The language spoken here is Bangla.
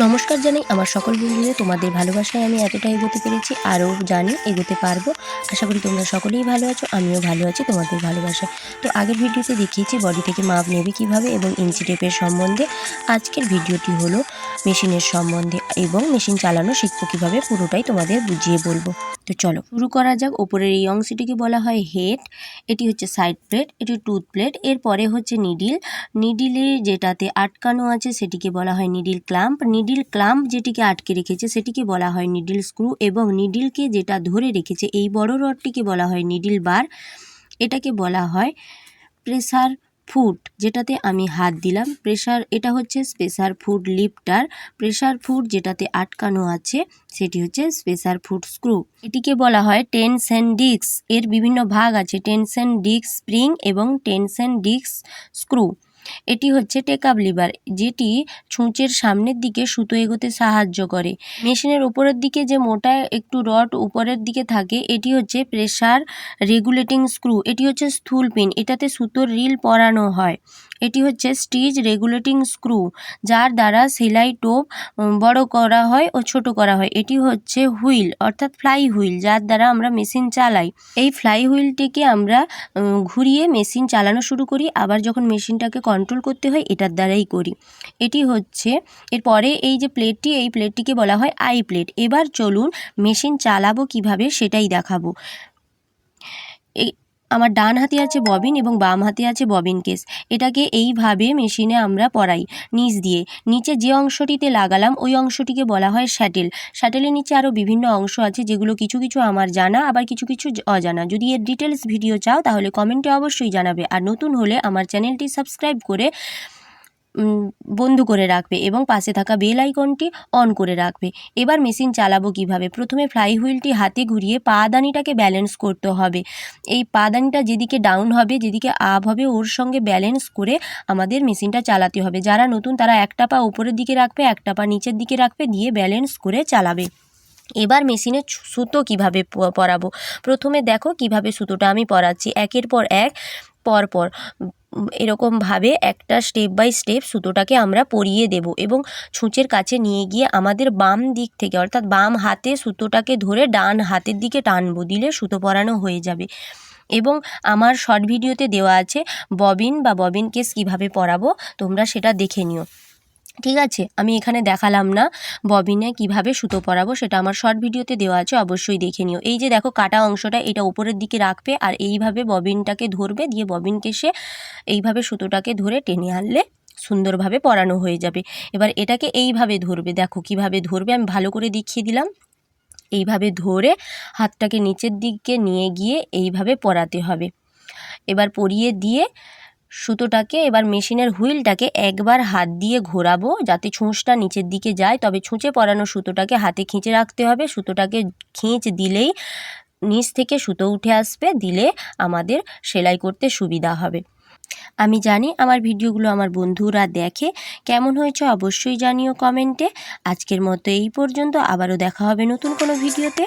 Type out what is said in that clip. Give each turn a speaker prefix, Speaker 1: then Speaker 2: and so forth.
Speaker 1: নমস্কার জানাই আমার সকল বন্ধুদের। তোমাদের ভালোবাসায় আমি এতটা এগোতে পেরেছি, আরও জানি এগোতে পারবো। আশা করি তোমরা সকলেই ভালো আছো, আমিও ভালো আছি তোমাদের ভালোবাসায়। তো আগের ভিডিওতে দেখিয়েছি বডি থেকে মাপ নেবে কীভাবে এবং ইঞ্চি টেপের সম্বন্ধে। আজকের ভিডিওটি হলো মেশিনের সম্বন্ধে এবং মেশিন চালানো শিখবো কীভাবে, পুরোটাই তোমাদের বুঝিয়ে বলবো। তো চলো শুরু করা যাক। ওপরের এই অংশটিকে বলা হয় হেড, এটি হচ্ছে সাইড প্লেট, এটি টুথ প্লেট। এরপরে হচ্ছে নিডিলে যেটাতে আটকানো আছে সেটিকে বলা হয় নিডিল ক্লাম্প। নিডিল ক্লাম্প যেটিকে আটকে রেখেছে সেটিকে বলা হয় নিডিল স্ক্রু, এবং নিডিলকে যেটা ধরে রেখেছে এই বড় রডটিকে বলা হয় নিডিল বার। এটাকে বলা হয় প্রেসার ফুট, যেটাতে আমি হাত দিলাম প্রেসার, এটা হচ্ছে প্রেসার ফুট লিফটার। প্রেসার ফুট যেটাতে আটকানো আছে সেটি হচ্ছে প্রেসার ফুট স্ক্রু। এটিকে বলা হয় টেনশন ডিস্ক। এর বিভিন্ন ভাগ আছে, টেনশন ডিস্ক স্প্রিং এবং টেনশন ডিস্ক স্ক্রু। এটি হচ্ছে টেকআপ লিভার, যেটি ছুঁচের সামনের দিকে সুতো এগোতে সাহায্য করে। মেশিনের উপরের দিকে যে মোটা একটু রড উপরের দিকে থাকে এটি হচ্ছে প্রেসার রেগুলেটিং স্ক্রু। এটি হচ্ছে স্থূল পিন, এটাতে সুতোর রিল পরানো হয়। এটি হচ্ছে স্টিচ রেগুলেটিং স্ক্রু, যার দ্বারা সেলাই টোপ বড় করা হয় ও ছোট করা হয়। এটি হচ্ছে হুইল অর্থাৎ ফ্লাই হুইল, যার দ্বারা আমরা মেশিন চালাই। এই ফ্লাই হুইলটিকে আমরা ঘুরিয়ে মেশিন চালানো শুরু করি, আবার যখন মেশিনটাকে কন্ট্রোল করতে হয় এটার দ্বারাই করি। এটি হচ্ছে এরপরে এই যে প্লেটটি, এই প্লেটটিকে বলা হয় আই প্লেট। এবার চলুন মেশিন চালাবো কিভাবে সেটাই দেখাবো। এই আমার ডান হাতে আছে ববিন এবং বাম হাতে আছে ববিন কেস। এটাকে এইভাবে মেশিনে আমরা পরাই নিচ দিয়ে। নিচে যে অংশটিতে লাগালাম ওই অংশটিকে বলা হয় শ্যাটেল। শ্যাটেলের নিচে আরও বিভিন্ন অংশ আছে, যেগুলো কিছু কিছু আমার জানা, আবার কিছু কিছু অজানা। যদি এর ডিটেলস ভিডিও চাও তাহলে কমেন্টে অবশ্যই জানাবে, আর নতুন হলে আমার চ্যানেলটি সাবস্ক্রাইব করে বন্ধ করে রাখবে এবং পাশে থাকা বেল আইকনটি অন করে রাখবে। এবার মেশিন চালাবো কিভাবে। প্রথমে ফ্লাই হুইলটি হাতে ঘুরিয়ে পাদানিটাকে ব্যালেন্স করতে হবে। এই পাদানিটা যেদিকে ডাউন হবে, যেদিকে আপ হবে, ওর সঙ্গে ব্যালেন্স করে আমাদের মেশিনটা চালাতে হবে। যারা নতুন তারা একটা পা উপরের দিকে রাখবে, একটা পা নিচের দিকে রাখবে, দিয়ে ব্যালেন্স করে চালাবে। এবার মেশিনে সুতো কিভাবে পরাবো, প্রথমে দেখো কিভাবে সুতোটা আমি পরাচ্ছি। একের পর এক পরপর এরকমভাবে একটা স্টেপ বাই স্টেপ সুতোটাকে আমরা পরিয়ে দেব, এবং ছুঁচের কাছে নিয়ে গিয়ে আমাদের বাম দিক থেকে অর্থাৎ বাম হাতে সুতোটাকে ধরে ডান হাতের দিকে টানবো, দিলে সুতো পরানো হয়ে যাবে। এবং আমার শর্ট ভিডিওতে দেওয়া আছে ববিন বা ববিন কেস কীভাবে পরাবো, তোমরা সেটা দেখে নিও। ঠিক আছে, আমি এখানে দেখালাম না ববিনে কিভাবে সুতো পরাবো, সেটা আমার শর্ট ভিডিওতে দেওয়া আছে, অবশ্যই দেখে নিও। এই যে দেখো কাটা অংশটা, এটা উপরের দিকে রাখবে আর এইভাবে ববিনটাকে ধরবে, দিয়ে ববিন কেসে এইভাবে সুতোটাকে ধরে টেনে আনলে সুন্দরভাবে পরানো হয়ে যাবে। এবার এটাকে এইভাবে ধরবে, দেখো কিভাবে ধরবে, আমি ভালো করে দেখিয়ে দিলাম। এইভাবে ধরে হাতটাকে নিচের দিকে নিয়ে গিয়ে এইভাবে পরাতে হবে। এবার পরিয়ে দিয়ে সুতোটাকে এবার মেশিনের হুইলটাকে একবার হাত দিয়ে ঘোরাবো যাতে ছুঁচটা নিচের দিকে যায়, তবে ছুঁচে পরানো সুতোটাকে হাতে খিঁচে রাখতে হবে। সুতোটাকে খিঁচ দিলেই নিচ থেকে সুতো উঠে আসবে, দিলে আমাদের সেলাই করতে সুবিধা হবে। আমি জানি আমার ভিডিওগুলো আমার বন্ধুরা দেখে, কেমন হয়েছে অবশ্যই জানিও কমেন্টে। আজকের মতো এই পর্যন্ত, আবারও দেখা হবে নতুন কোনো ভিডিওতে।